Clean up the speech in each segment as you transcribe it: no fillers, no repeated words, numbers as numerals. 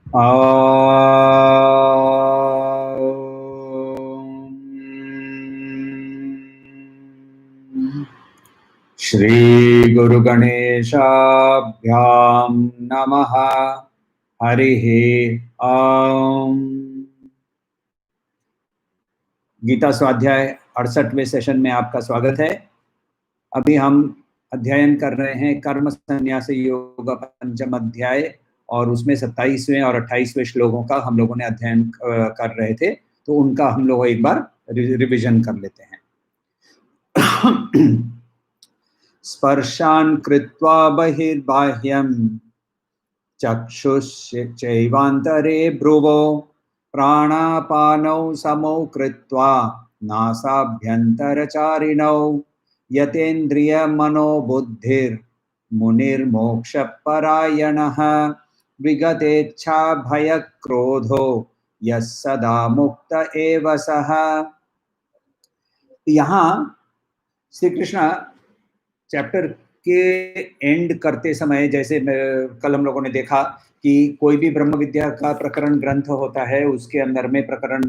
श्री गुरु गणेशाभ्याम नमः। हरिः ओम। गीता स्वाध्याय 68वें सेशन में आपका स्वागत है। अभी हम अध्ययन कर रहे हैं कर्म संन्यास योग पंचम अध्याय और उसमें 27वें और 28वें श्लोकों का हम लोगों ने अध्ययन कर रहे थे, तो उनका हम लोग एक बार रिविजन कर लेते हैं। स्पर्शान् कृत्वा बहिर्बाह्यं चक्षुश्चैवान्तरे भ्रुवो प्राणापानौ समौ कृत्वा नासाभ्यन्तरचारिणौ यतेन्द्रियमनोबुद्धिर्मुनिर्मोक्षपरायणः विगतेच्छा भयक्रोधो यः सदा मुक्त एव सः। यहाँ श्री कृष्ण चैप्टर के एंड करते समय, जैसे कल हम लोगों ने देखा कि कोई भी ब्रह्म विद्या का प्रकरण ग्रंथ होता है, उसके अंदर में प्रकरण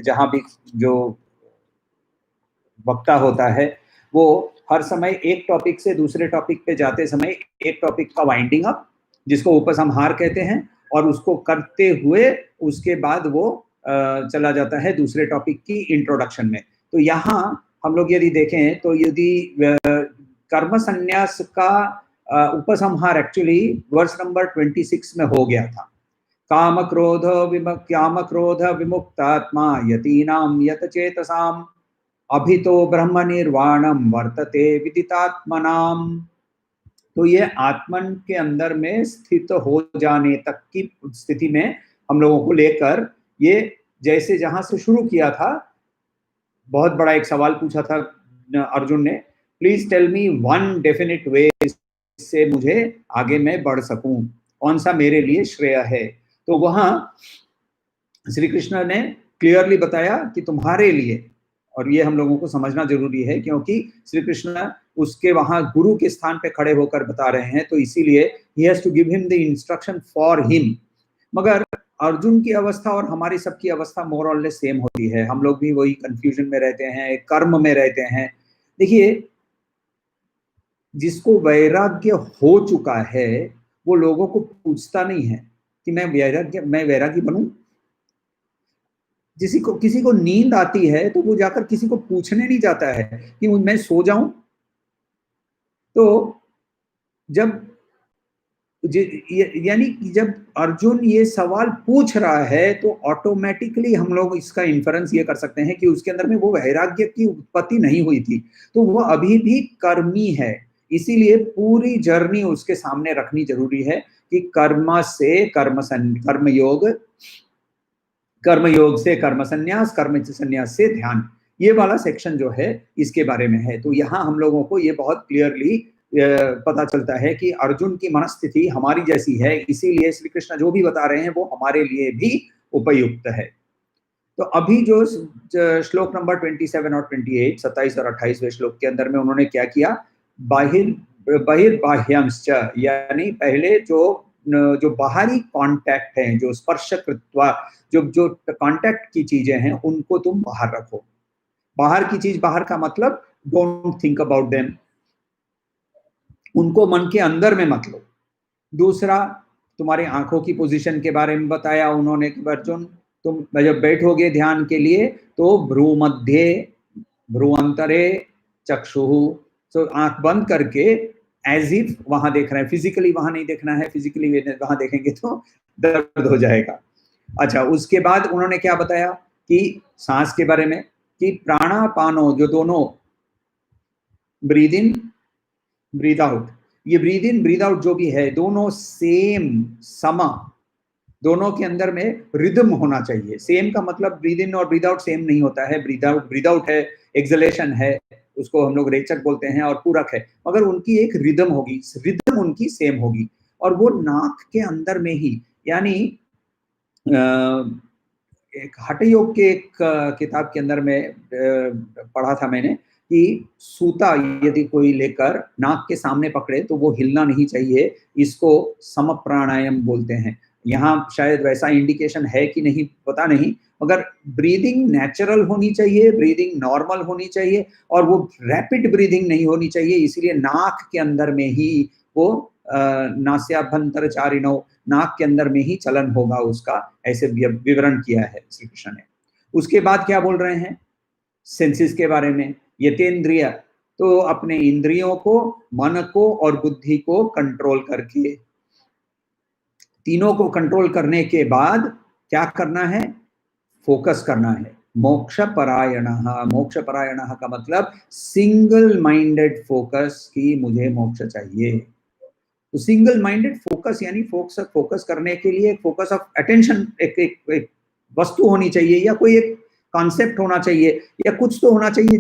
जहाँ भी जो वक्ता होता है वो हर समय एक टॉपिक से दूसरे टॉपिक पे जाते समय एक टॉपिक का वाइंडिंग अप, जिसको उपसंहार कहते हैं, और उसको करते हुए उसके बाद वो चला जाता है दूसरे टॉपिक की इंट्रोडक्शन में। तो यहाँ हम लोग यदि देखें तो यदि कर्म संन्यास का उपसंहार एक्चुअली वर्ष नंबर 26 में हो गया था। काम क्रोध विमुक्तात्मा यतीनाम यत चेतसाम अभितो ब्रह्म निर्वाणम वर्तते विदितात्मनाम। तो ये आत्मन के अंदर में स्थित हो जाने तक की स्थिति में हम लोगों को लेकर, ये जैसे जहां से शुरू किया था, बहुत बड़ा एक सवाल पूछा था अर्जुन ने, please tell me one definite way से मुझे आगे मैं बढ़ सकूं, कौन सा मेरे लिए श्रेय है। तो वहां श्री कृष्ण ने क्लियरली बताया कि तुम्हारे लिए, और ये हम लोगों को समझना जरूरी है क्योंकि श्री कृष्ण उसके वहां गुरु के स्थान पे खड़े होकर बता रहे हैं, तो इसीलिए he has to give him the instruction for him. मगर अर्जुन की अवस्था और हमारी सबकी अवस्था मोर और लेस सेम होती है। हम लोग भी वही कंफ्यूजन में रहते हैं, कर्म में रहते हैं। देखिए, जिसको वैराग्य हो चुका है वो लोगों को पूछता नहीं है कि मैं वैरागी बनूं। किसी को नींद आती है तो वो जाकर किसी को पूछने नहीं जाता है कि मैं सो जाऊं। तो जब यानी कि जब अर्जुन ये सवाल पूछ रहा है तो ऑटोमेटिकली हम लोग इसका इन्फरेंस ये कर सकते हैं कि उसके अंदर में वो वैराग्य की उत्पत्ति नहीं हुई थी, तो वो अभी भी कर्मी है। इसीलिए पूरी जर्नी उसके सामने रखनी जरूरी है कि कर्म से कर्मयोग से कर्म संन्यास, कर्म संन्यास से ध्यान, ये वाला सेक्शन जो है इसके बारे में है। तो यहाँ हम लोगों को ये बहुत क्लियरली पता चलता है कि अर्जुन की मनस्थिति हमारी जैसी है, इसीलिए श्री कृष्ण जो भी बता रहे हैं वो हमारे लिए भी उपयुक्त है। तो अभी जो श्लोक नंबर 27 और 28, 27 और 28वें श्लोक के अंदर में उन्होंने क्या किया, बहिर्बाह्यांश्च, यानी पहले जो बाहरी कांटेक्ट है, जो स्पर्श कृत्वा, जो कांटेक्ट की चीजें हैं उनको तुम बाहर रखो। बाहर की चीज, बाहर का मतलब डोंट थिंक अबाउट देम, उनको मन के अंदर में मत लो। दूसरा, तुम्हारी आंखों की पोजीशन के बारे में बताया उन्होंने कि अर्जुन, तुम जब बैठोगे ध्यान के लिए तो भ्रू मध्य, भ्रू अंतरे चक्षुः, तो आंख बंद करके एज इफ वहां देख रहे हैं, फिजिकली वहां नहीं देखना है, फिजिकली वहां देखेंगे तो दर्द हो जाएगा। अच्छा, उसके बाद उन्होंने क्या बताया कि सांस के बारे में, कि प्राणापानो, जो दोनों ब्रीद इन ब्रीद आउट, ये ब्रीद इन ब्रीद आउट जो भी है, दोनों सेम समा, दोनों के अंदर में रिदम होना चाहिए। सेम का मतलब ब्रीद इन और ब्रीद आउट सेम नहीं होता है। ब्रीद आउट है, एक्सलेशन है, उसको हम लोग रेचक बोलते हैं, और पूरक है, मगर उनकी एक रिदम होगी, रिदम उनकी सेम होगी, और वो नाक के अंदर में ही, यानी एक हठ योग के एक किताब के अंदर में पढ़ा था मैंने कि सूता यदि कोई लेकर नाक के सामने पकड़े तो वो हिलना नहीं चाहिए, इसको सम प्राणायाम बोलते हैं। यहाँ शायद वैसा इंडिकेशन है कि नहीं पता नहीं, मगर ब्रीदिंग नेचुरल होनी चाहिए, ब्रीदिंग नॉर्मल होनी चाहिए, और वो रैपिड ब्रीदिंग नहीं होनी चाहिए। इसीलिए नाक के अंदर में ही वो नास्याभ्यंतरचारिणो, नाक के अंदर में ही चलन होगा उसका, ऐसे विवरण किया है श्री कृष्ण ने। उसके बाद क्या बोल रहे हैं सेंसेस के बारे में, यतेंद्रिय, तो अपने इंद्रियों को, मन को और बुद्धि को कंट्रोल करके, तीनों को कंट्रोल करने के बाद क्या करना है, फोकस करना है। मोक्ष परायणः, मोक्ष परायणः का मतलब सिंगल माइंडेड फोकस की मुझे मोक्ष चाहिए। तो सिंगल माइंडेड फोकस यानी फोकस करने के लिए फोकस ऑफ अटेंशन, एक वस्तु होनी चाहिए, या कोई एक कॉन्सेप्ट होना चाहिए, या कुछ तो होना चाहिए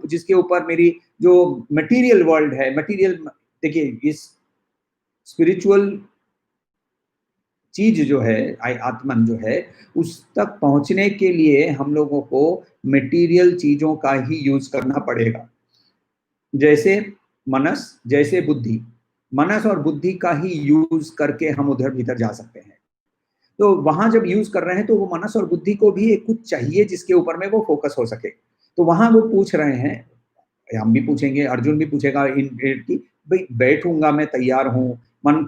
जिसके ऊपर मेरी जो मटेरियल वर्ल्ड है, मटेरियल, देखिए इस स्पिरिचुअल चीज जो है, आत्मन जो है, उस तक पहुंचने के लिए हम लोगों को मटेरियल चीजों का ही यूज करना पड़ेगा। जैसे मनस, जैसे बुद्धि, मनस और बुद्धि का ही यूज करके हम उधर भीतर जा सकते हैं। तो वहां जब यूज कर रहे हैं तो वो मनस और बुद्धि को भी एक कुछ चाहिए जिसके ऊपर में वो फोकस हो सके। तो वहां वो पूछ रहे हैं, हम भी पूछेंगे, अर्जुन भी पूछेगा कि भाई बैठूंगा मैं तैयार हूँ, मन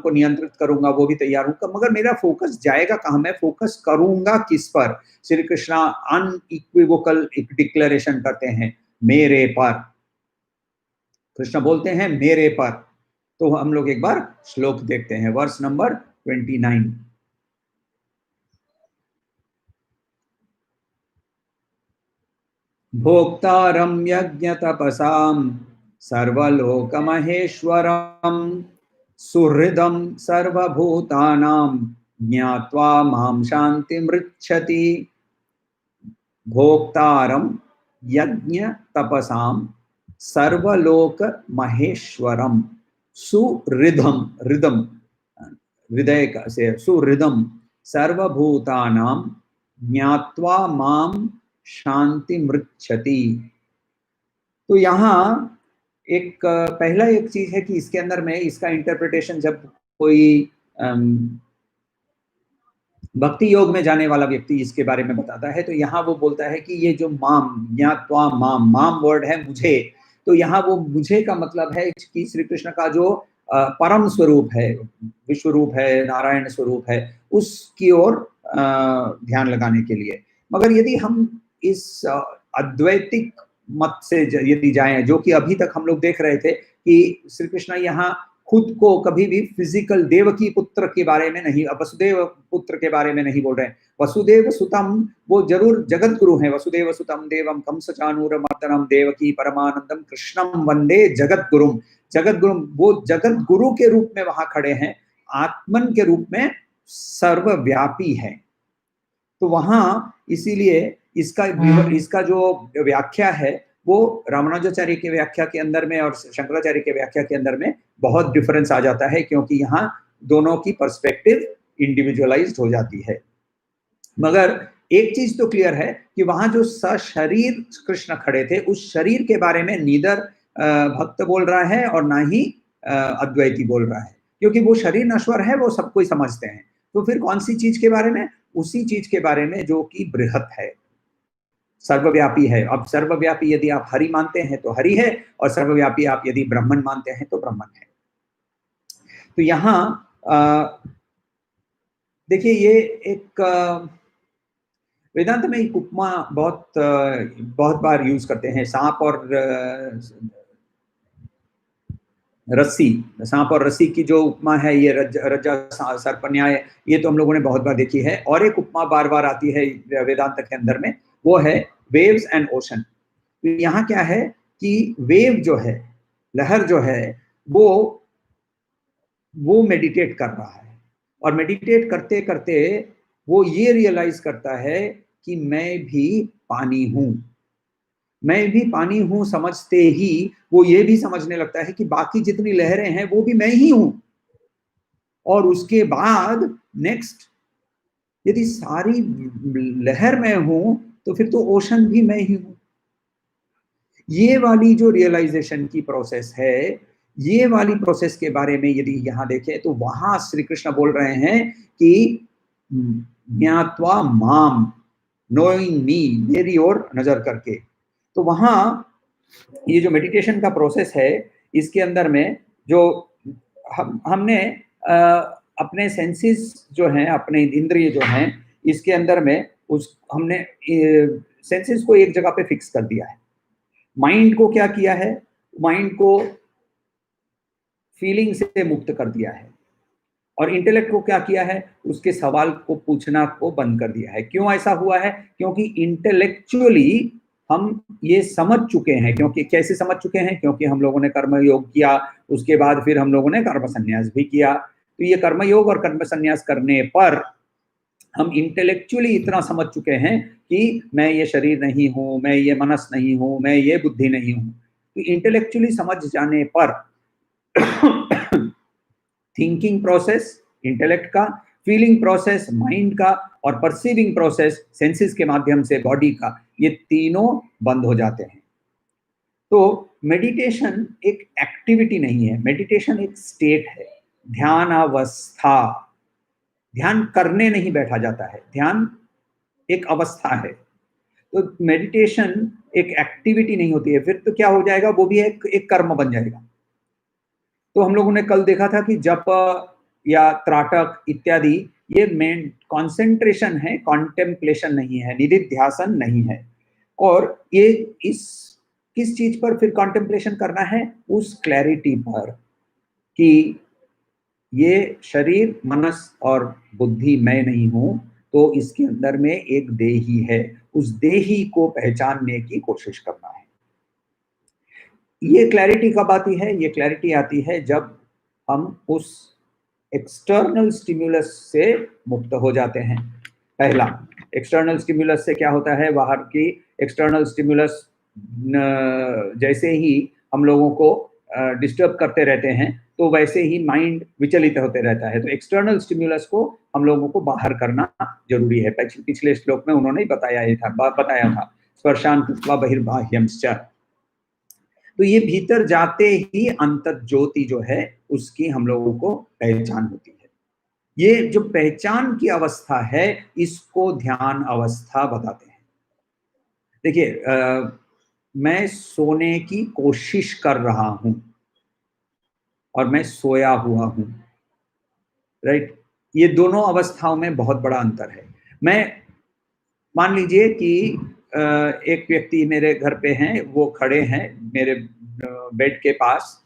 को नियंत्रित करूंगा वो भी तैयार हूँ, मगर मेरा फोकस जाएगा कहाँ, मैं फोकस करूंगा किस पर? श्री कृष्णा अनइक्विवोकल एक डिक्लेरेशन करते हैं, मेरे पर। कृष्ण बोलते हैं मेरे पर। तो हम लोग एक बार श्लोक देखते हैं, वर्स नंबर 29। भोक्तारं यज्ञतपसां सर्वलोकमहेश्वरं सुहृदं सर्वभूतानां ज्ञात्वा मां शान्तिमृच्छति। भोक्तारं यज्ञतपसां सर्वलोकमहेश्वरं सुहृदं, हृदम हृदय से सुहृदं सर्वभूतानां ज्ञात्वा मां शांति मृच्छति। तो यहाँ एक पहला एक चीज है कि इसके अंदर में इसका इंटरप्रिटेशन, जब कोई भक्ति योग में जाने वाला व्यक्ति इसके बारे में बताता है, तो यहाँ वो बोलता है कि ये जो माम, ज्ञात्वा माम, माम वर्ड है मुझे, तो यहाँ वो मुझे का मतलब है कि श्री कृष्ण का जो परम स्वरूप है, विश्व रूप है, नारायण स्वरूप है, उसकी ओर ध्यान लगाने के लिए। मगर यदि हम इस अद्वैतिक मत से यदि जाएं, जो कि अभी तक हम लोग देख रहे थे कि श्री कृष्ण यहाँ खुद को कभी भी फिजिकल देवकी पुत्र के बारे में नहीं, वसुदेव पुत्र के बारे में नहीं बोल रहे हैं। वसुदेव सुतम वो जरूर जगत गुरु हैं, वसुदेव सुतम देवम कंसचानूरमर्दनम देवकी परमानंदम कृष्णम वंदे जगत गुरुम। जगत गुरु, वो जगत गुरु के रूप में वहां खड़े हैं, आत्मन के रूप में सर्वव्यापी है। तो वहां इसीलिए इसका जो व्याख्या है वो रामानुजाचार्य की व्याख्या के अंदर में और शंकराचार्य के व्याख्या के अंदर में बहुत डिफरेंस आ जाता है, क्योंकि यहाँ दोनों की पर्सपेक्टिव इंडिविजुअलाइज्ड हो जाती है। मगर एक चीज तो क्लियर है कि वहां जो सशरीर कृष्ण खड़े थे, उस शरीर के बारे में नीदर भक्त बोल रहा है और ना ही अद्वैती बोल रहा है, क्योंकि वो शरीर नश्वर है, वो सब कोई समझते हैं। तो फिर कौन सी चीज के बारे में? उसी चीज के बारे में जो कि बृहत है, सर्वव्यापी है। अब सर्वव्यापी यदि आप हरि मानते हैं तो हरि है, और सर्वव्यापी आप यदि ब्रह्मन मानते हैं तो ब्रह्मन है। तो यहाँ देखिए, ये एक वेदांत में एक उपमा बहुत बार यूज करते हैं, सांप और रस्सी। सांप और रस्सी की जो उपमा है, ये रज्जा सर्प न्याय, ये तो हम लोगों ने बहुत बार देखी है। और एक उपमा बार बार आती है वेदांत के अंदर में, वो है वेव्स एंड ओशन। तो यहाँ क्या है कि वेव जो है, लहर जो है, वो मेडिटेट कर रहा है, और मेडिटेट करते करते वो ये रियलाइज करता है कि मैं भी पानी हूं, मैं भी पानी हूं। समझते ही वो ये भी समझने लगता है कि बाकी जितनी लहरें हैं वो भी मैं ही हूं। और उसके बाद नेक्स्ट, यदि सारी लहर में हूं तो फिर तो ओशन भी मैं ही हूं। ये वाली जो रियलाइजेशन की प्रोसेस है, ये वाली प्रोसेस के बारे में यदि यहाँ देखें तो वहां श्री कृष्ण बोल रहे हैं कि ज्ञात्वा माम, नोइंग मी, मेरी ओर नजर करके। तो वहां ये जो मेडिटेशन का प्रोसेस है, इसके अंदर में जो हमने अपने सेंसेस जो हैं, अपने इंद्रिय जो हैं, इसके अंदर में उस हमने सेंसेस को एक जगह पे फिक्स कर दिया है। माइंड को क्या किया है, माइंड को फीलिंग से मुक्त कर दिया है, और इंटेलेक्ट को क्या किया है, उसके सवाल को पूछना को बंद कर दिया है। क्यों ऐसा हुआ है? क्योंकि इंटेलेक्चुअली हम ये समझ चुके हैं। क्योंकि कैसे समझ चुके हैं? क्योंकि हम लोगों ने कर्म योग किया, उसके बाद फिर हम लोगों ने कर्म संन्यास भी किया। तो ये कर्म योग और कर्म संन्यास करने पर हम इंटेलेक्चुअली इतना समझ चुके हैं कि मैं ये शरीर नहीं हूं, मैं ये मनस नहीं हूं, मैं ये बुद्धि नहीं हूं। तो इंटेलेक्चुअली समझ जाने पर थिंकिंग प्रोसेस इंटेलेक्ट का, फीलिंग प्रोसेस माइंड का, और परसीविंग प्रोसेस सेंसेस के माध्यम से बॉडी का, ये तीनों बंद हो जाते हैं। तो मेडिटेशन एक एक्टिविटी नहीं है, मेडिटेशन एक स्टेट है, ध्यान अवस्था। ध्यान करने नहीं बैठा जाता है, ध्यान एक अवस्था है। तो मेडिटेशन एक एक्टिविटी नहीं होती है। फिर तो क्या हो जाएगा, वो भी एक कर्म बन जाएगा। तो हम लोगों ने कल देखा था कि जप या त्राटक इत्यादि ये मेन कॉन्सेंट्रेशन है, कॉन्टेम्पलेशन नहीं है, निधिध्यासन नहीं है। और ये इस किस चीज पर फिर कॉन्टेम्पलेशन करना है? उस क्लैरिटी पर कि ये शरीर मनस और बुद्धि मैं नहीं हूं, तो इसके अंदर में एक देही है, उस देही को पहचानने की कोशिश करना है। ये क्लैरिटी कब आती है? ये क्लैरिटी आती है जब हम उस एक्सटर्नल स्टिम्युलस से मुक्त हो जाते हैं। पहला, एक्सटर्नल स्टिम्युलस से क्या होता है, बाहर की एक्सटर्नल स्टिम्युलस जैसे ही हम लोगों को डिस्टर्ब करते रहते हैं, तो वैसे ही माइंड विचलित होते रहता है। तो एक्सटर्नल स्टिम्युलस को हम लोगों को बाहर करना जरूरी है। पिछले श्लोक में उन्होंने बताया था स्पर्शान कृत्वा बहिर्बाह्यंश्च। तो ये भीतर जाते ही अंतत ज्योति जो है उसकी हम लोगों को पहचान होती है। ये जो पहचान की अवस्था है, इसको ध्यान अवस्था बताते हैं। देखिए, मैं सोने की कोशिश कर रहा हूं और मैं सोया हुआ हूं, राइट? ये दोनों अवस्थाओं में बहुत बड़ा अंतर है। मैं मान लीजिए कि एक व्यक्ति मेरे घर पे हैं, वो खड़े हैं मेरे बेड के पास,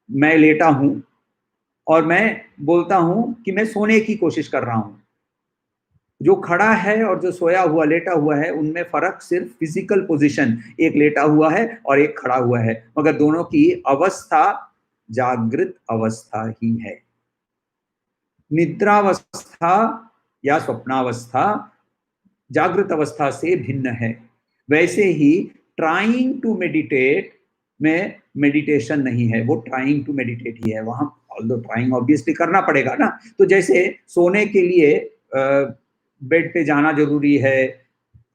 मैं लेटा हूं और मैं बोलता हूं कि मैं सोने की कोशिश कर रहा हूं। जो खड़ा है और जो सोया हुआ लेटा हुआ है, उनमें फर्क सिर्फ फिजिकल पोजीशन, एक लेटा हुआ है और एक खड़ा हुआ है, मगर दोनों की अवस्था जागृत अवस्था ही है। निद्रावस्था या स्वप्नावस्था जागृत अवस्था से भिन्न है। वैसे ही ट्राइंग टू मेडिटेट में मेडिटेशन नहीं है, वो ट्राइंग टू मेडिटेट ही है। वहां ऑल्दो ट्राइंग ऑब्वियसली करना पड़ेगा ना। तो जैसे सोने के लिए बेड पे जाना जरूरी है,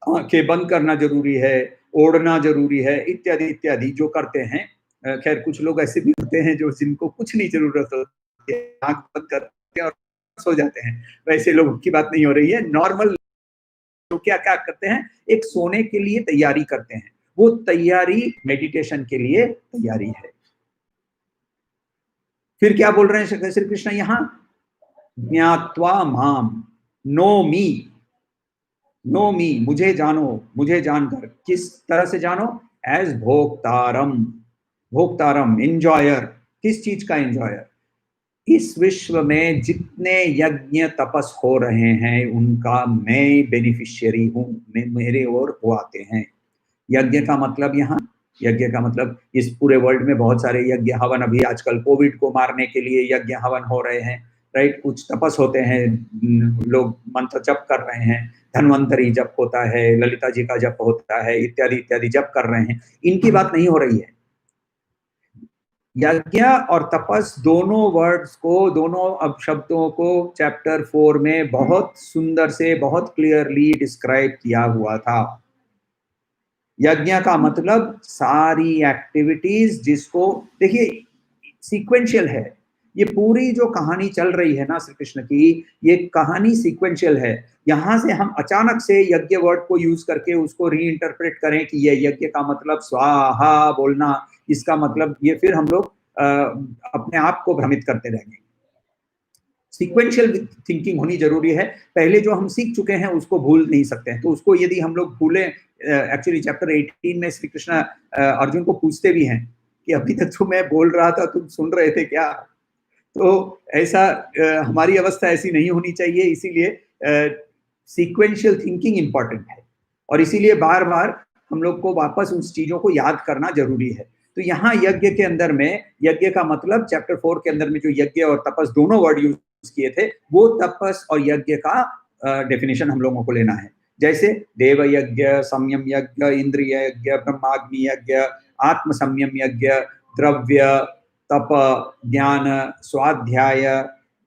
आंखें बंद करना जरूरी है, ओढ़ना जरूरी है, इत्यादि इत्यादि जो करते हैं। खैर कुछ लोग ऐसे भी होते हैं जो जिनको कुछ नहीं जरूरत होती है, आंख बंद करते हैं और सो जाते हैं। वैसे लोगों की बात नहीं हो रही है। नॉर्मल तो क्या क्या करते हैं, एक सोने के लिए तैयारी करते हैं, वो तैयारी मेडिटेशन के लिए तैयारी है। फिर क्या बोल रहे हैं श्री कृष्ण यहां? ज्ञात्वा माम, नो मी, नो मी, मुझे जानो, मुझे जानकर। किस तरह से जानो? एज भोक्तारम, भोक्तारम एंजॉयर। किस चीज का एंजॉयर? इस विश्व में जितने यज्ञ तपस हो रहे हैं उनका मैं बेनिफिशियरी हूं, मेरे ओर वो आते हैं। यज्ञ का मतलब यहाँ, यज्ञ का मतलब इस पूरे वर्ल्ड में बहुत सारे यज्ञ हवन, अभी आजकल कोविड को मारने के लिए यज्ञ हवन हो रहे हैं, राइट? कुछ तपस होते हैं, लोग मंत्र जप कर रहे हैं, धन्वंतरी जप होता है, ललिता जी का जप होता है, इत्यादि इत्यादि जप कर रहे हैं। इनकी बात नहीं हो रही है। यज्ञ और तपस दोनों वर्ड्स को, दोनों अब शब्दों को चैप्टर 4 में बहुत सुंदर से, बहुत क्लियरली डिस्क्राइब किया हुआ था। यज्ञ का मतलब सारी एक्टिविटीज जिसको, देखिए सीक्वेंशियल है। ये पूरी जो कहानी चल रही है ना श्री कृष्ण की, ये कहानी सीक्वेंशियल है। यहाँ से हम अचानक से यज्ञ वर्ड को यूज करके उसको रीइंटरप्रेट करें कि ये यज्ञ का मतलब स्वाहा बोलना, इसका मतलब ये, फिर हम लोग अपने आप को भ्रमित करते रहेंगे। सीक्वेंशियल थिंकिंग होनी जरूरी है। पहले जो हम सीख चुके हैं उसको भूल नहीं सकते हैं, तो उसको यदि हम लोग भूलें, एक्चुअली चैप्टर 18 में श्री कृष्ण अर्जुन को पूछते भी हैं कि अभी तक तो मैं बोल रहा था, तुम सुन रहे थे क्या? तो ऐसा हमारी अवस्था ऐसी नहीं होनी चाहिए, इसीलिए सीक्वेंशियल थिंकिंग इंपॉर्टेंट है और इसीलिए बार बार हम लोग को वापस उस चीजों को याद करना जरूरी है। तो यहाँ यज्ञ के अंदर में, यज्ञ का मतलब चैप्टर 4 के अंदर में जो यज्ञ और तपस दोनों वर्ड यूज किए थे, वो तपस और यज्ञ का डेफिनेशन हम लोगों को लेना है। जैसे देव यज्ञ, संयम यज्ञ, इंद्रिय यज्ञ, ब्रह्माग्नि यज्ञ, आत्म संयम यज्ञ, द्रव्य, तप, ज्ञान, स्वाध्याय,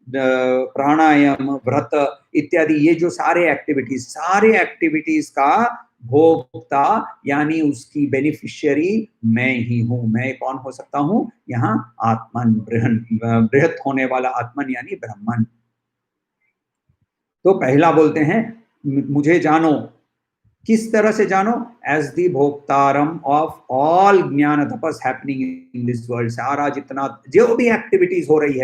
प्राणायाम, व्रत इत्यादि, ये जो सारे एक्टिविटीज का भोक्ता यानी उसकी बेनिफिशियरी मैं ही हूं। मैं कौन हो सकता हूं? यहाँ आत्मन, बृहत होने वाला आत्मन यानी ब्रह्मन। तो पहला बोलते हैं मुझे जानो। किस तरह से जानो? एज द भोक्तारम ऑफ ऑल ज्ञान तपस हैपनिंग इन दिस वर्ल्ड। सारा जितना जो भी एक्टिविटीज हो रही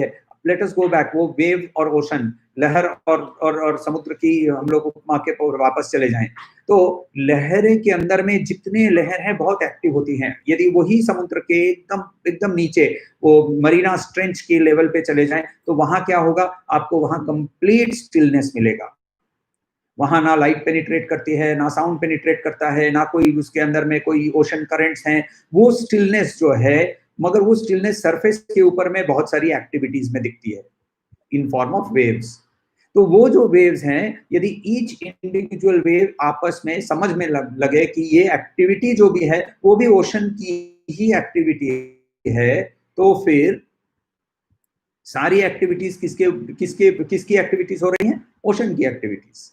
है, लेट अस गो बैक, वो वेव और ओशन, लहर और समुद्र की हम लोग उपमा के वापस चले जाएं, तो लहरें के अंदर में जितने लहर हैं बहुत एक्टिव होती हैं। यदि वही समुद्र के एकदम नीचे वो मरीना स्ट्रेंच के लेवल पे चले जाएं, तो वहां क्या होगा? आपको वहां कंप्लीट स्टिलनेस मिलेगा। वहां ना लाइट पेनिट्रेट करती है, ना साउंड पेनिट्रेट करता है, ना कोई उसके अंदर में कोई ओशन करंट्स हैं। वो स्टिलनेस जो है, मगर वो स्टिलनेस सरफेस के ऊपर में बहुत सारी एक्टिविटीज में दिखती है इन फॉर्म ऑफ वेव्स। तो वो जो वेव्स हैं, यदि ईच इंडिविजुअल वेव आपस में समझ में लगे कि ये एक्टिविटी जो भी है वो भी ओशन की ही एक्टिविटी है, तो फिर सारी एक्टिविटीज किसकी एक्टिविटीज हो रही हैं? ओशन की activities.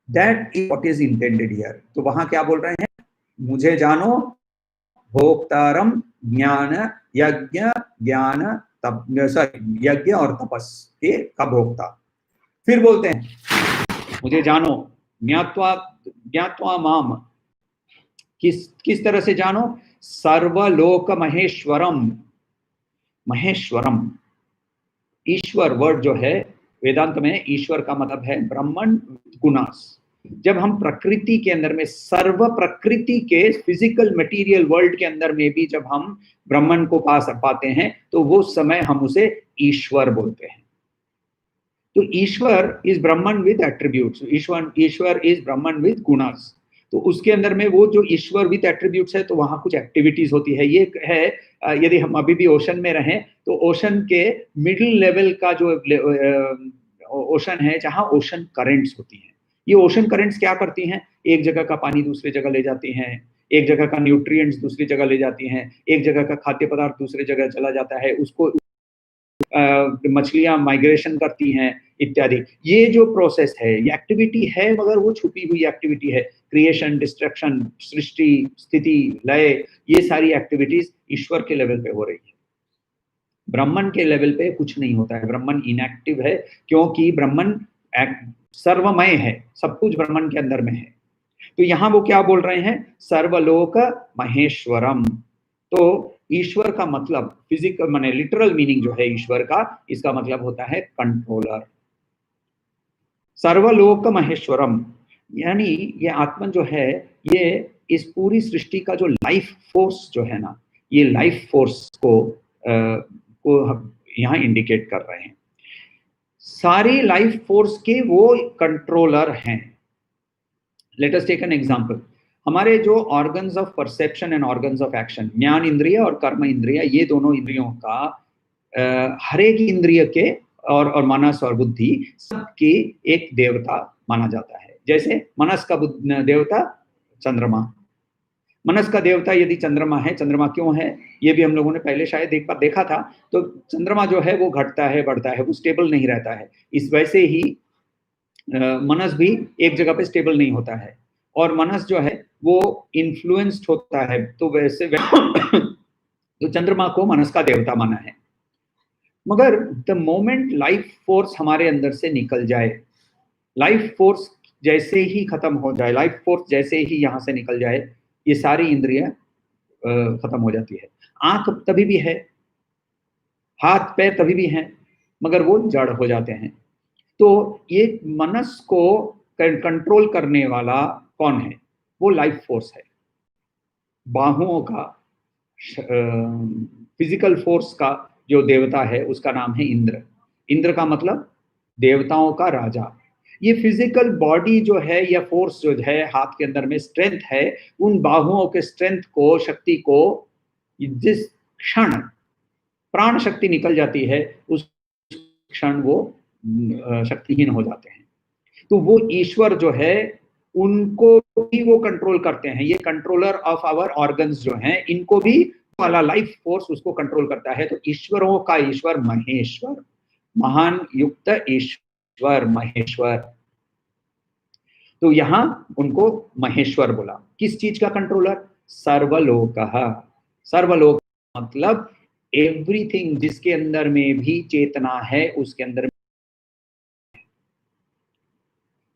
That is what is intended here. तो वहां क्या बोल रहे हैं? मुझे जानो भोक्तारम ज्ञान यज्ञ, ज्ञान तप, सॉरी यज्ञ और तपस के का भोक्ता। फिर बोलते हैं मुझे जानो ज्ञात्वा माम। किस तरह से जानो? सर्वलोक महेश्वरम। ईश्वर वर्ड जो है वेदांत में, ईश्वर का मतलब है ब्रह्मन गुणास। जब हम प्रकृति के अंदर में, सर्व प्रकृति के फिजिकल मटेरियल वर्ल्ड के अंदर में भी जब हम ब्रह्मन को पाते हैं, तो वो समय हम उसे ईश्वर बोलते हैं। तो Ishwar is Brahman with attributes, Ishwar is Brahman with gunas. तो उसके अंदर में वो जो ईश्वर विद एट्रीब्यूट्स है, तो वहां कुछ एक्टिविटीज होती है। ये है, यदि हम अभी भी ओशन में रहें, तो ओशन के मिडिल लेवल का जो ओशन है, जहां ओशन करेंट्स होती हैं। ये ओशन करेंट्स क्या करती हैं? एक जगह का पानी दूसरी जगह ले जाती हैं, एक जगह का न्यूट्रिएंट्स दूसरी जगह ले जाती हैं, एक जगह का खाद्य पदार्थ दूसरी जगह चला जाता है, उसको मछलियां माइग्रेशन करती हैं इत्यादि। ये जो प्रोसेस है, ये एक्टिविटी है, मगर वो छुपी हुई एक्टिविटी है। क्रिएशन, डिस्ट्रक्शन, सृष्टि, स्थिति, लय, ये सारी एक्टिविटीज ईश्वर के लेवल पे हो रही है। ब्रह्मन के लेवल पे कुछ नहीं होता है। ब्रह्मन इनएक्टिव है, क्योंकि ब्रह्मन सर्वमय है, सब कुछ ब्रह्मन के अंदर में है। तो यहाँ वो क्या बोल रहे हैं? सर्वलोक महेश्वरम। तो ईश्वर का मतलब फिजिकल माने लिटरल मीनिंग जो है ईश्वर का, इसका मतलब होता है कंट्रोलर। सर्वलोक महेश्वरम यानी ये आत्मन जो है, ये इस पूरी सृष्टि का जो लाइफ फोर्स जो है ना, ये लाइफ फोर्स को यहाँ इंडिकेट कर रहे हैं। सारी लाइफ फोर्स के वो कंट्रोलर हैं। Let us take an example. हमारे जो organs of perception and organs of action, ज्ञान इंद्रिय और कर्म इंद्रिय, ये दोनों इंद्रियों का हर एक इंद्रिय के और मनस और बुद्धि सबकी एक देवता माना जाता है। जैसे मनस का देवता चंद्रमा। मनस का देवता यदि चंद्रमा है, चंद्रमा क्यों है ये भी हम लोगों ने पहले शायद देखा था। तो चंद्रमा जो है वो घटता है, बढ़ता है, वो स्टेबल नहीं रहता है। इस वैसे ही मनस भी एक जगह पे स्टेबल नहीं होता है, और मनस जो है वो इन्फ्लुएंस्ड होता है। तो वैसे तो चंद्रमा को मनस का देवता माना है। मगर द मोमेंट लाइफ फोर्स हमारे अंदर से निकल जाए, लाइफ फोर्स जैसे ही खत्म हो जाए, लाइफ फोर्स जैसे ही यहाँ से निकल जाए, ये सारी इंद्रियां खत्म हो जाती है। आंख तभी भी है, हाथ पैर तभी भी हैं, मगर वो जड़ हो जाते हैं। तो ये मनस को कंट्रोल करने वाला कौन है? वो लाइफ फोर्स है। बाहुओं का, फिजिकल फोर्स का जो देवता है उसका नाम है इंद्र। इंद्र का मतलब देवताओं का राजा। ये फिजिकल बॉडी जो है या फोर्स जो है हाथ के अंदर में स्ट्रेंथ है, उन बाहुओं के स्ट्रेंथ को, शक्ति को जिस क्षण प्राण शक्ति निकल जाती है उस क्षण वो शक्तिहीन हो जाते हैं। तो वो ईश्वर जो है उनको भी वो कंट्रोल करते हैं। ये कंट्रोलर ऑफ आवर ऑर्गन्स जो हैं, इनको भी वाला लाइफ फोर्स उसको कंट्रोल करता है। तो ईश्वरों का ईश्वर महेश्वर, महान युक्त ईश्वर महेश्वर। तो यहां उनको महेश्वर बोला। किस चीज का कंट्रोलर? सर्वलोक। सर्वलोक मतलब एवरीथिंग जिसके अंदर में भी चेतना है, उसके अंदर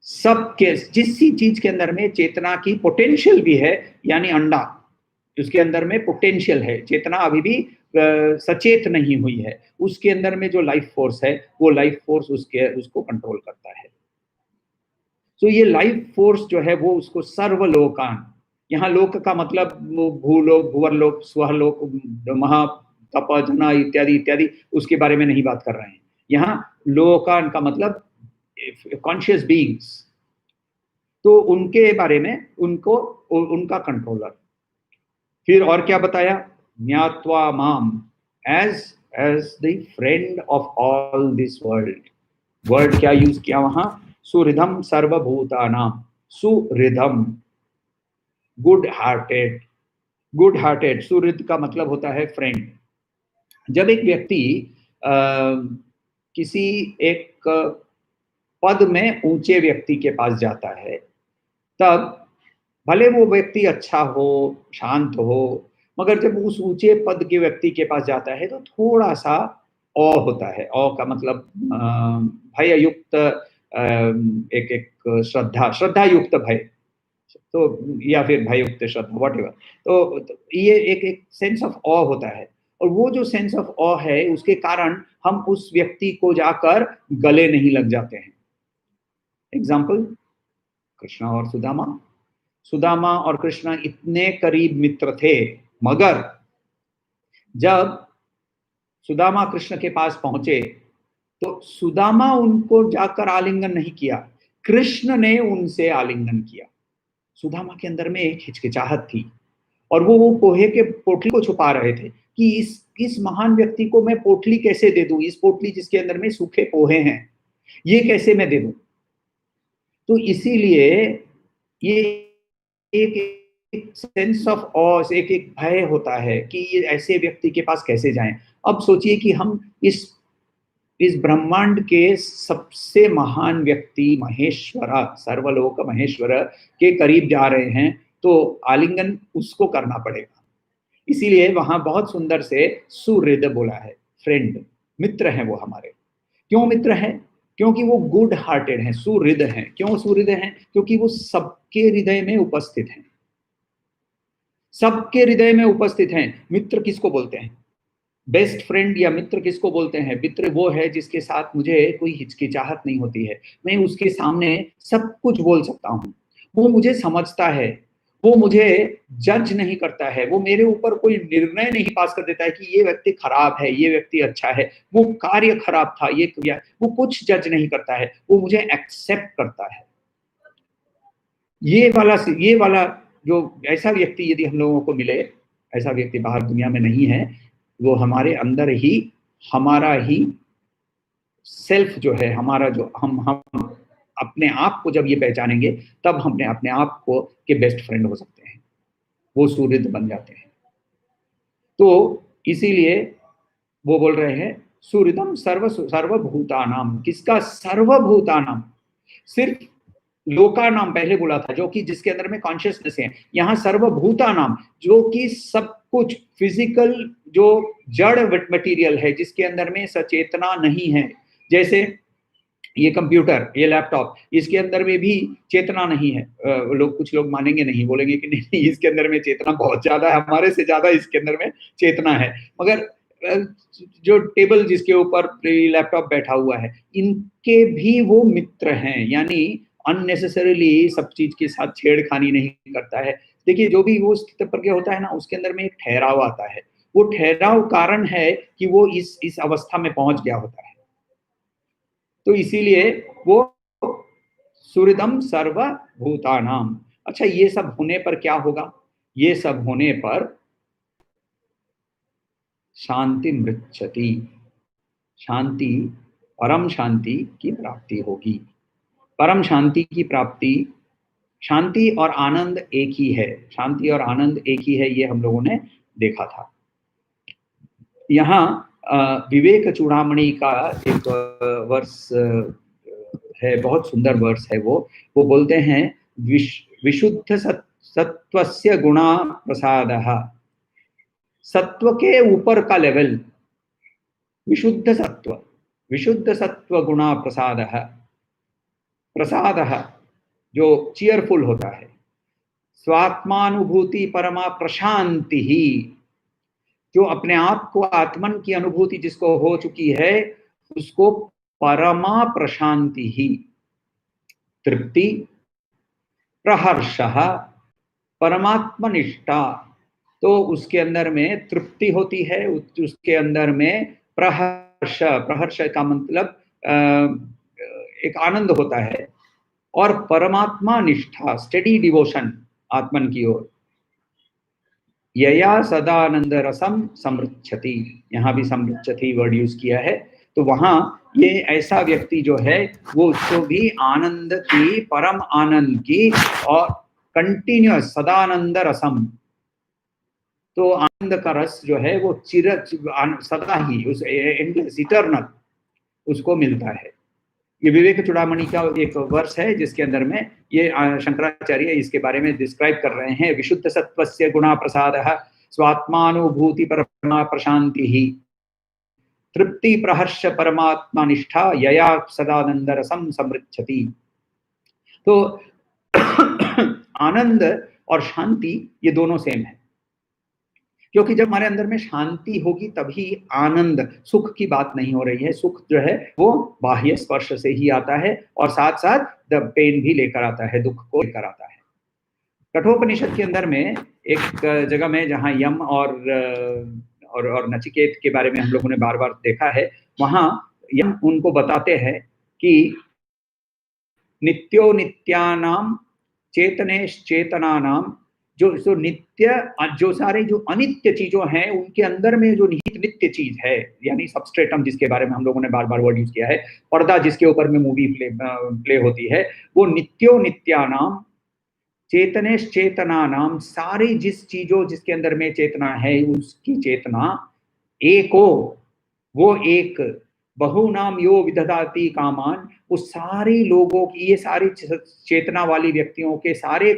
सबके, जिस चीज के अंदर में चेतना की पोटेंशियल भी है, यानी अंडा, उसके अंदर में पोटेंशियल है, चेतना अभी भी सचेत नहीं हुई है, उसके अंदर में जो लाइफ फोर्स है वो लाइफ फोर्स उसको कंट्रोल करता है। तो ये लाइफ फोर्स जो है वो उसको सर्वलोकान, यहाँ लोक का मतलब भूलोक, भुवरलोक, स्वरलोक, महा तप जना इत्यादि इत्यादि, उसके बारे में नहीं बात कर रहे हैं। यहाँ लोकान का मतलब कॉन्शियस बीइंग्स, तो उनके बारे में उनको उनका कंट्रोलर। फिर और क्या बताया? ज्ञात्वा माम as as the friend of all this world. Word क्या यूज किया वहां? सुहृदम सर्वभूतानाम। सुहृदम, गुड हार्टेड। गुड हार्टेड, सुहृद का मतलब होता है फ्रेंड। जब एक व्यक्ति किसी एक पद में ऊंचे व्यक्ति के पास जाता है, तब भले वो व्यक्ति अच्छा हो, शांत हो, मगर जब उस ऊंचे पद के व्यक्ति के पास जाता है तो थोड़ा सा औ होता है। औ का मतलब भय युक्त, एक एक श्रद्धा युक्त भय, तो या फिर भय युक्त श्रद्धा, व्हाटएवर। तो ये एक एक सेंस ऑफ ऑ होता है, और वो जो सेंस ऑफ ऑ है उसके कारण हम उस व्यक्ति को जाकर गले नहीं लग जाते हैं। एग्जाम्पल, कृष्णा और सुदामा। सुदामा और कृष्णा इतने करीब मित्र थे, मगर जब सुदामा कृष्ण के पास पहुंचे तो सुदामा उनको जाकर आलिंगन नहीं किया, कृष्ण ने उनसे आलिंगन किया। सुदामा के अंदर में एक हिचकिचाहट थी, और वो पोहे के पोटली को छुपा रहे थे कि इस महान व्यक्ति को मैं पोटली कैसे दे दूं, इस पोटली जिसके अंदर में सूखे पोहे हैं, ये कैसे मैं दे दूं। तो इसीलिए ये एक सेंस ऑफ ऑस, एक एक भय होता है कि ये ऐसे व्यक्ति के पास कैसे जाएं। अब सोचिए कि हम इस ब्रह्मांड के सबसे महान व्यक्ति महेश्वर, सर्वलोक महेश्वर के करीब जा रहे हैं, तो आलिंगन उसको करना पड़ेगा। इसीलिए वहां बहुत सुंदर से सुहृद बोला है, फ्रेंड, मित्र हैं वो हमारे। क्यों मित्र हैं? क्योंकि वो गुड हार्टेड हैं, सुहृद हैं। क्यों सुहृद हैं? क्योंकि वो सबके हृदय में उपस्थित हैं, सबके हृदय में उपस्थित हैं। मित्र किसको बोलते हैं? बेस्ट फ्रेंड या मित्र किसको बोलते हैं? मित्र वो है जिसके साथ मुझे कोई हिचकिचाहट नहीं होती है, मैं उसके सामने सब कुछ बोल सकता हूँ, वो मुझे समझता है, वो मुझे जज नहीं करता है, वो मेरे ऊपर कोई निर्णय नहीं पास कर देता है कि ये व्यक्ति खराब है, ये व्यक्ति अच्छा है, वो कार्य खराब था, ये किया, वो कुछ जज नहीं करता है, वो मुझे एक्सेप्ट करता है। ये वाला जो ऐसा व्यक्ति यदि हम लोगों को मिले, ऐसा व्यक्ति बाहर दुनिया में नहीं है, वो हमारे अंदर ही, हमारा ही सेल्फ जो है, हमारा जो हम अपने आप को जब ये पहचानेंगे, तब हम अपने आप को के बेस्ट फ्रेंड हो सकते हैं, वो सुहृद बन जाते हैं। तो इसीलिए वो बोल रहे हैं सुहृदम सर्वभूतानाम। किसका? सर्वभूतानाम। सिर्फ लोका नाम पहले बोला था, जो कि जिसके अंदर में कॉन्शियसनेस है। यहाँ सर्वभूता नाम, जो कि सब कुछ फिजिकल, जो जड़ मटेरियल है, जिसके अंदर में सचेतना नहीं है। जैसे ये कंप्यूटर, ये लैपटॉप, इसके अंदर में भी चेतना नहीं है। कुछ लोग मानेंगे नहीं, बोलेंगे कि नहीं इसके अंदर में चेतना बहुत ज्यादा है, हमारे से ज्यादा इसके अंदर में चेतना है। मगर जो टेबल जिसके ऊपर लैपटॉप बैठा हुआ है, इनके भी वो मित्र हैं, यानी अननेसेसरीली सब चीज के साथ छेड़खानी नहीं करता है। देखिए, जो भी वो स्थिति प्रज्ञ होता है ना, उसके अंदर में एक ठहराव आता है। वो ठहराव कारण है कि वो इस अवस्था में पहुंच गया होता है। तो इसीलिए वो सुहृदम सर्वभूतानाम। अच्छा, ये सब होने पर क्या होगा? ये सब होने पर शांति मृच्छति, शांति, परम शांति की प्राप्ति होगी। परम शांति की प्राप्ति, शांति और आनंद एक ही है, शांति और आनंद एक ही है, ये हम लोगों ने देखा था। यहाँ विवेक चूड़ामणि का एक वर्ष है, बहुत सुंदर वर्ष है वो बोलते हैं, विशुद्ध सत्वस्य गुणा प्रसादः। सत्व के ऊपर का लेवल विशुद्ध सत्व गुणा प्रसादः। प्रसादः जो चीयरफुल होता है। स्वात्मानुभूति परमा प्रशांति ही, जो अपने आप को आत्मन की अनुभूति जिसको हो चुकी है, उसको परमा प्रशांति ही। तृप्ति, प्रहर्षः, परमात्मा निष्ठा, तो उसके अंदर में तृप्ति होती है, उसके अंदर में प्रहर्ष, प्रहर्ष का मतलब एक आनंद होता है, और परमात्मा निष्ठा, स्टेडी डिवोशन आत्मन की ओर। यया सदानंद रसम समृच्छति, यहाँ भी समृच्छति वर्ड यूज किया है। तो वहां ये ऐसा व्यक्ति जो है, वो उसको भी आनंद की, परम आनंद की और कंटिन्यूअस सदानंद रसम, तो आनंद का रस जो है वो सदा ही, उस एंडलेस इटर्नल उसको मिलता है। ये विवेक चूड़ामणि का एक वर्ष है, जिसके अंदर में ये शंकराचार्य इसके बारे में डिस्क्राइब कर रहे हैं। विशुद्ध सत्वस्य गुणा प्रसादः, स्वात्मानुभूति परमा प्रशांति ही, तृप्ति प्रहर्ष परमात्मा निष्ठा, यया सदानंद रसम समृच्छति। तो आनंद और शांति ये दोनों सेम है, क्योंकि जब हमारे अंदर में शांति होगी तभी आनंद, सुख की बात नहीं हो रही है। सुख जो है वो बाह्य स्पर्श से ही आता है, और साथ साथ द पेन भी लेकर आता है, दुख को लेकर आता है। कठोपनिषद के अंदर में एक जगह में जहाँ यम और नचिकेत के बारे में हम लोगों ने बार बार देखा है, वहां यम उनको बताते हैं कि नित्यो नित्यानाम चेतनेश्चेतनानाम, जो नित्य, जो सारे जो अनित्य चीजों हैं, उनके अंदर में जो निहित नित्य चीज है, यानी सबस्ट्रेटम जिसके बारे में हम लोगों ने बार बार वर्ड यूज किया है, पर्दा जिसके ऊपर में मूवी प्ले होती है, वो नित्यो नित्यानाम चेतनेश्चेतनानाम, सारी जिस चीजों जिसके अंदर में चेतना है, उसकी चेतना एको, वो एक, बहुनाम यो विदधाति कामान, वो सारे लोगों की, ये सारी चेतना वाली व्यक्तियों के सारे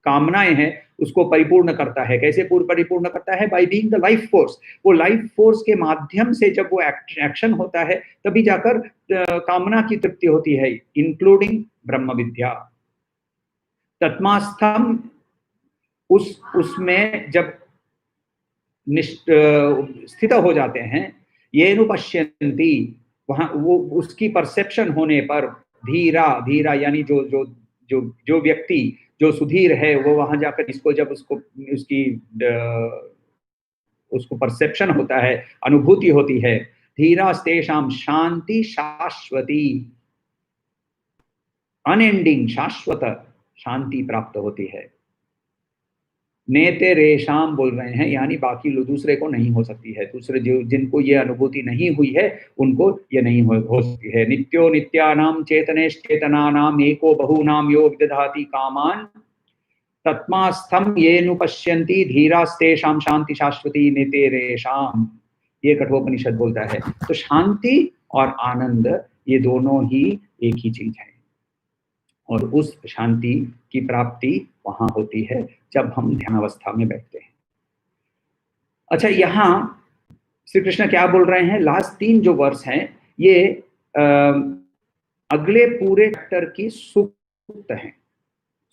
कामनाएं हैं, उसको परिपूर्ण करता है। कैसे परिपूर्ण करता है? By being the life force. वो लाइफ फोर्स के माध्यम से जब वो एक्शन होता है, तभी जाकर कामना की तृप्ति होती है, इंक्लूडिंग ब्रह्म विद्या। तत्मास्थम, उसमें जब स्थित हो जाते हैं, ये नुपश्यन्ति, वहां वो उसकी परसेप्शन होने पर, धीरा यानी जो व्यक्ति जो सुधीर है, वो वहां जाकर उसको परसेप्शन होता है, अनुभूति होती है। धीरा तेषाम शांति शाश्वती, अनएंडिंग शाश्वत शांति प्राप्त होती है। नेते रेशाम बोल रहे हैं, यानी बाकी दूसरे को नहीं हो सकती है, दूसरे जिनको ये अनुभूति नहीं हुई है, उनको ये नहीं हो सकती है। नित्यो नित्यानाम चेतनेश्चेतनानाम एको बहुनाम यो विदधाति कामान, तत्मास्थम ये नुपश्यन्ति धीरास्तेषां शांति शाश्वती नेते रेशाम, ये कठोपनिषद बोलता है। तो शांति और आनंद ये दोनों ही एक ही चीज है, और उस शांति की प्राप्ति वहां होती है जब हम ध्यान अवस्था में बैठते हैं। अच्छा, यहाँ श्री कृष्ण क्या बोल रहे हैं, लास्ट 3 जो वर्स हैं ये अगले पूरे चैप्टर की सूक्त हैं।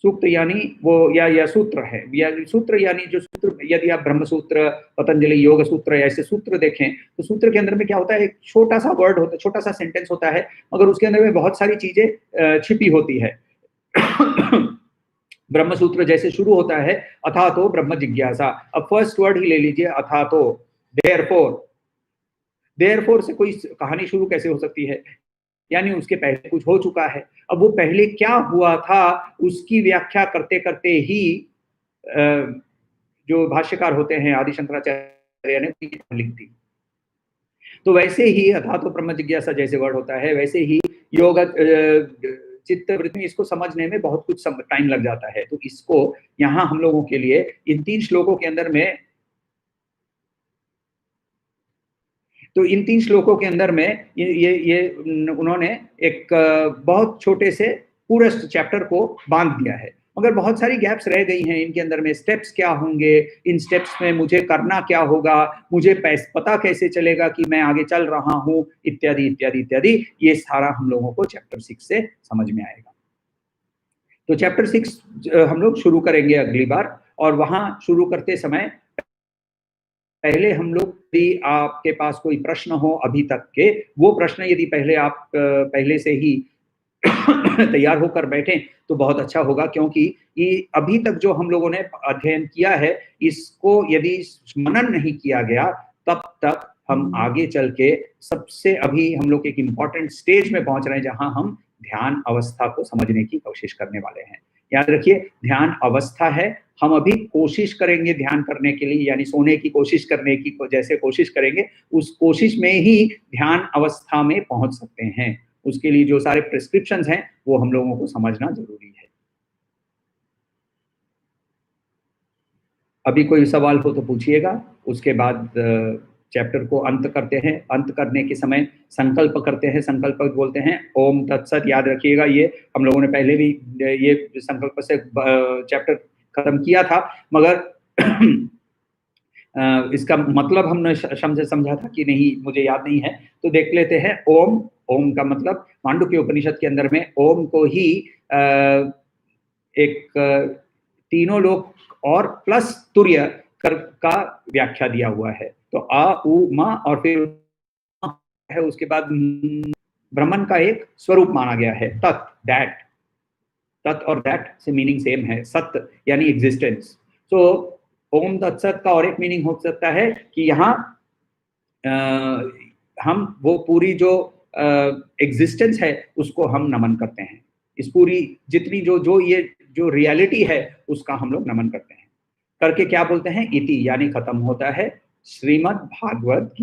सूक्त यानी वो या सूत्र है, या सूत्र यानी जो सूत्र, यदि आप ब्रह्म सूत्र, पतंजलि योग सूत्र ऐसे सूत्र देखें तो सूत्र के अंदर में क्या होता है, एक छोटा सा वर्ड होता है, छोटा सा सेंटेंस होता है, मगर उसके अंदर में बहुत सारी चीजें छिपी होती है। ब्रह्म सूत्र जैसे शुरू होता है अथा तो ब्रह्म जिज्ञासा, अब फर्स्ट वर्ड ही ले लीजिए, अथा तो, देयरफॉर से कोई कहानी शुरू कैसे हो सकती है, यानी उसके पहले कुछ हो चुका है। अब वो पहले क्या हुआ था उसकी व्याख्या करते करते ही जो भाष्यकार होते हैं आदि शंकराचार्य ने लिख दी। तो वैसे ही अथा तो ब्रह्म जिज्ञासा जैसे वर्ड होता है, वैसे ही योग चित्त वृत्ति में इसको समझने में बहुत कुछ टाइम लग जाता है। तो इसको यहाँ हम लोगों के लिए इन 3 श्लोकों के अंदर में, तो इन 3 श्लोकों के अंदर में ये उन्होंने एक बहुत छोटे से पूरे चैप्टर को बांध दिया है, मगर बहुत सारी गैप्स रह गई हैं इनके अंदर में। स्टेप्स क्या होंगे, इन स्टेप्स में मुझे करना क्या होगा, मुझे पता कैसे चलेगा कि मैं आगे चल रहा हूँ, इत्यादि इत्यादि इत्यादि, ये सारा हम लोगों को चैप्टर 6 से समझ में आएगा। तो चैप्टर 6 हम लोग शुरू करेंगे अगली बार, और वहां शुरू करते समय पहले हम लोग, यदि आपके पास कोई प्रश्न हो अभी तक के, वो प्रश्न यदि पहले आप पहले से ही तैयार होकर बैठें तो बहुत अच्छा होगा, क्योंकि ये अभी तक जो हम लोगों ने अध्ययन किया है इसको यदि मनन नहीं किया गया तब तक हम आगे चल के सबसे, अभी हम लोग एक इम्पॉर्टेंट स्टेज में पहुंच रहे हैं जहां हम ध्यान अवस्था को समझने की कोशिश करने वाले हैं। याद रखिए, ध्यान अवस्था है, हम अभी कोशिश करेंगे ध्यान करने के लिए, यानी सोने की कोशिश करने की जैसे कोशिश करेंगे, उस कोशिश में ही ध्यान अवस्था में पहुंच सकते हैं। उसके लिए जो सारे प्रिस्क्रिप्शंस हैं वो हम लोगों को समझना जरूरी है। अभी कोई सवाल हो तो पूछिएगा, उसके बाद चैप्टर को अंत करते हैं। अंत करने के समय संकल्प करते हैं, संकल्प बोलते हैं ओम तत्सत। याद रखिएगा, ये हम लोगों ने पहले भी ये संकल्प से चैप्टर खत्म किया था, मगर इसका मतलब हमने समझा था कि नहीं, मुझे याद नहीं है, तो देख लेते हैं। ओम, ओम का मतलब मांडुक्य उपनिषद के अंदर में ओम को ही एक तीनों लोक और प्लस तुर्य का व्याख्या दिया हुआ है। तो आ उ मा और फिर है, उसके बाद ब्रह्मन का एक स्वरूप माना गया है, तत्, दैट। तत् और दैट से मीनिंग सेम है, सत्य यानी एग्जिस्टेंस। तो ओम तत्सत का और एक मीनिंग हो सकता है कि यहाँ हम वो पूरी जो एग्जिस्टेंस है उसको हम नमन करते हैं। इस पूरी जितनी जो ये जो रियलिटी है उसका हम लोग नमन करते हैं। करके क्या बोलते हैं, इति, यानी खत्म होता है श्रीमद् भगवत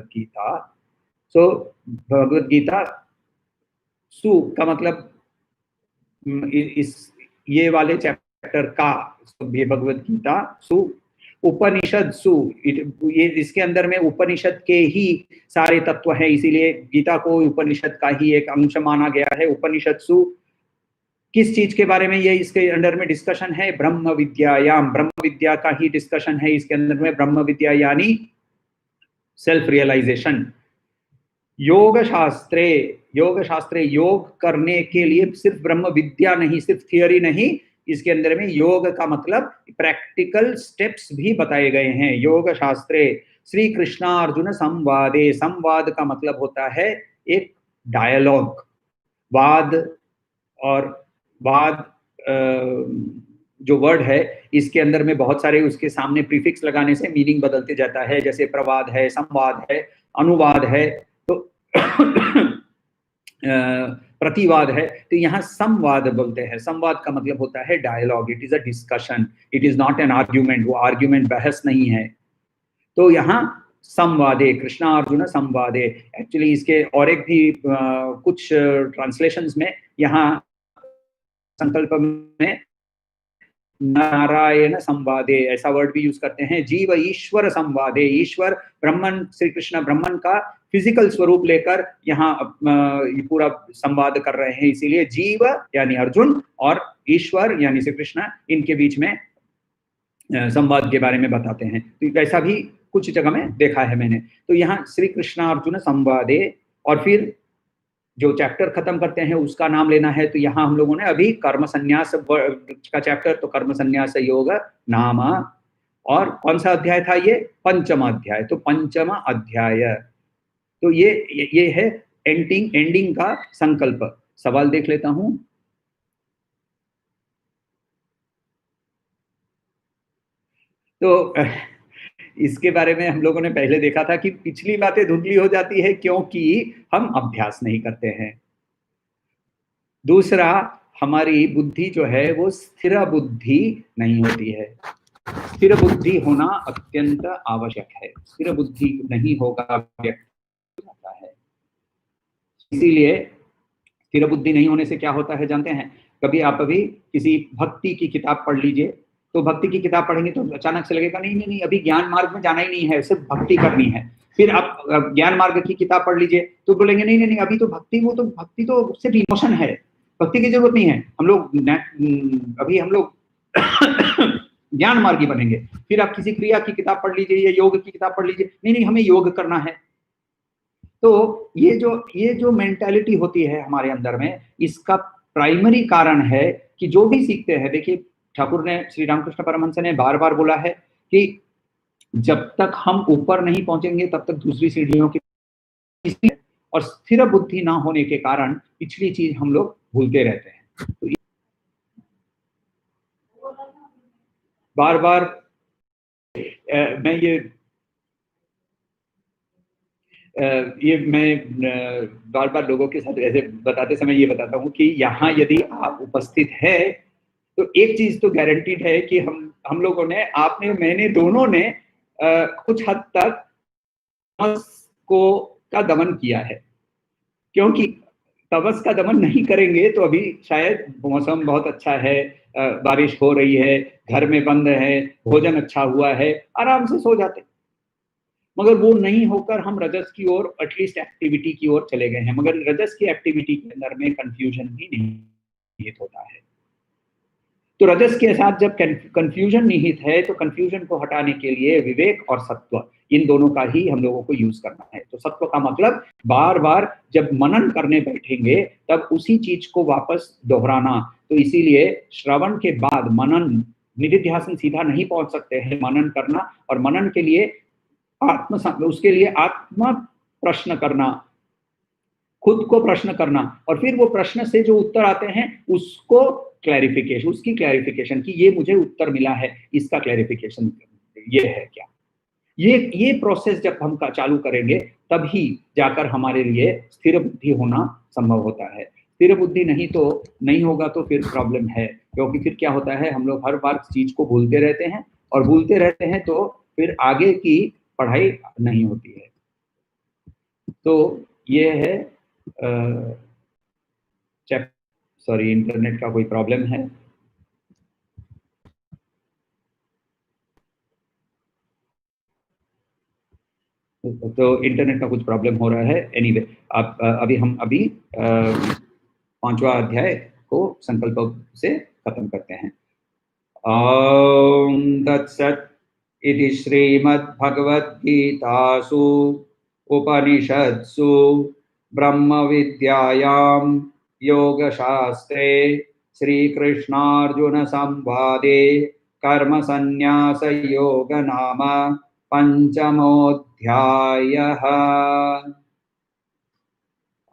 गीता। सो भगवत गीता, सु का मतलब इस ये वाले चैप्टर का, ये भगवत गीता सु, उपनिषद सु, ये इसके अंदर में उपनिषद के ही सारे तत्व हैं, इसीलिए गीता को उपनिषद का ही एक अंश माना गया है। उपनिषद सु किस चीज के बारे में ये इसके अंदर में डिस्कशन है, ब्रह्म विद्यायाम, ब्रह्म विद्या का ही डिस्कशन है इसके अंदर में। ब्रह्म विद्या यानी सेल्फ रियलाइजेशन। योग शास्त्रे योग करने के लिए सिर्फ ब्रह्म विद्या नहीं, सिर्फ थियोरी नहीं, इसके अंदर में योग का मतलब प्रैक्टिकल स्टेप्स भी बताए गए हैं। योग शास्त्रे श्री कृष्णार्जुन संवादे, संवाद का मतलब होता है एक डायलॉग, वाद, और वाद जो वर्ड है इसके अंदर में बहुत सारे उसके सामने प्रीफिक्स लगाने से मीनिंग बदलते जाता है, जैसे प्रवाद है, संवाद है, अनुवाद है, तो प्रतिवाद है। तो यहाँ संवाद बोलते हैं। संवाद का मतलब होता है dialogue, it is a discussion, it is not an argument, वो आर्ग्यूमेंट बहस नहीं है। तो यहाँ संवादे, कृष्णा अर्जुन संवादे, एक्चुअली इसके और एक भी कुछ ट्रांसलेशंस में यहाँ संकल्प में नारायण संवादे ऐसा वर्ड भी यूज करते हैं। जीव ईश्वर संवादे, ईश्वर ब्रह्मन, श्री कृष्ण ब्रह्मन का फिजिकल स्वरूप लेकर यहाँ ये पूरा संवाद कर रहे हैं। इसीलिए जीव यानी अर्जुन और ईश्वर यानी श्री कृष्ण, इनके बीच में संवाद के बारे में बताते हैं। तो ऐसा भी कुछ जगह में देखा है मैंने। तो यहाँ श्री कृष्ण अर्जुन संवादे, और फिर जो चैप्टर खत्म करते हैं उसका नाम लेना है। तो यहाँ हम लोगों ने अभी कर्म संन्यास का चैप्टर, तो कर्म संन्यास योग नाम, और कौन सा अध्याय था ये? पंचम अध्याय। तो पंचम अध्याय, तो ये है एंडिंग का संकल्प। सवाल देख लेता हूं। तो इसके बारे में हम लोगों ने पहले देखा था कि पिछली बातें धुंधली हो जाती है क्योंकि हम अभ्यास नहीं करते हैं। दूसरा, हमारी बुद्धि जो है वो स्थिर बुद्धि नहीं होती है। स्थिर बुद्धि होना अत्यंत आवश्यक है। स्थिर बुद्धि नहीं होगा व्यक्ति होता है। इसीलिए स्थिर बुद्धि नहीं होने से क्या होता है जानते हैं? कभी आप अभी किसी भक्ति की किताब पढ़ लीजिए, तो भक्ति की किताब पढ़ेंगे तो अचानक से लगेगा नहीं नहीं नहीं, अभी ज्ञान मार्ग में जाना ही नहीं है, सिर्फ भक्ति करनी है। फिर आप ज्ञान मार्ग की किताब पढ़ लीजिए तो बोलेंगे नहीं नहीं नहीं, अभी तो भक्ति, वो तो भक्ति तो सिर्फ इमोशन है, भक्ति की जरूरत नहीं है, हम लोग अभी हम लोग ज्ञान मार्गी बनेंगे। फिर आप किसी क्रिया की किताब पढ़ लीजिए या योग की किताब पढ़ लीजिए, नहीं नहीं हमें योग करना है। तो ये जो मेंटालिटी होती है हमारे अंदर में, इसका प्राइमरी कारण है कि जो भी सीखते हैं, देखिए ठाकुर ने, श्री रामकृष्ण परमहंस ने बार बार बोला है कि जब तक हम ऊपर नहीं पहुंचेंगे तब तक दूसरी सीढ़ियों की, और स्थिर बुद्धि ना होने के कारण पिछली चीज हम लोग भूलते रहते हैं। तो बार बार मैं बार बार लोगों के साथ ऐसे बताते समय ये बताता हूँ कि यहाँ यदि आप उपस्थित है तो एक चीज तो गारंटीड है कि हम लोगों ने, आपने, मैंने, दोनों ने कुछ हद तक को का दमन किया है। क्योंकि तपस का दमन नहीं करेंगे तो अभी शायद मौसम बहुत अच्छा है, बारिश हो रही है, घर में बंद है, भोजन अच्छा हुआ है, आराम से सो जाते। मगर वो नहीं होकर हम रजस की ओर, एटलीस्ट एक्टिविटी की ओर चले गए हैं। मगर रजस की एक्टिविटी के अंदर में कंफ्यूजन भी निहित होता है। तो रजस के साथ जब कंफ्यूजन निहित है तो कंफ्यूजन को हटाने के लिए विवेक और सत्व, इन दोनों का ही हम लोगों को यूज करना है। तो सत्व का मतलब बार बार जब मनन करने बैठेंगे तब उसी चीज को वापस दोहराना। तो इसीलिए श्रवण के बाद मनन, निधिध्यासन सीधा नहीं पहुंच सकते हैं, मनन करना, और मनन के लिए उसके लिए आत्म प्रश्न करना, खुद को प्रश्न करना, और फिर वो प्रश्न से जो उत्तर आते हैं उसको क्लैरिफिकेशन, उसकी क्लैरिफिकेशन कि ये मुझे उत्तर मिला है, इसका क्लैरिफिकेशन ये है क्या। ये प्रोसेस जब हम चालू करेंगे तभी जाकर हमारे लिए स्थिर बुद्धि होना संभव होता है। स्थिर बुद्धि नहीं होगा तो फिर प्रॉब्लम है। क्योंकि फिर क्या होता है, हम लोग हर बार चीज को भूलते रहते हैं, और भूलते रहते हैं तो फिर आगे की पढ़ाई नहीं होती है। तो ये है सॉरी, इंटरनेट का कोई प्रॉब्लम है। तो इंटरनेट का कुछ प्रॉब्लम हो रहा है। एनीवे, आप हम अभी पांचवा अध्याय को संकल्प से खत्म करते हैं। ओम तत्सत् इति श्रीमद्भगवद्गीतासु उपनिषत्सु ब्रह्म विद्यायां योगशास्त्रे श्रीकृष्णार्जुन संवादे कर्म संन्यास योग नाम पंचमोऽध्यायः।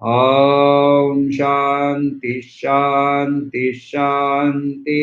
ओम शांति शांति शांति।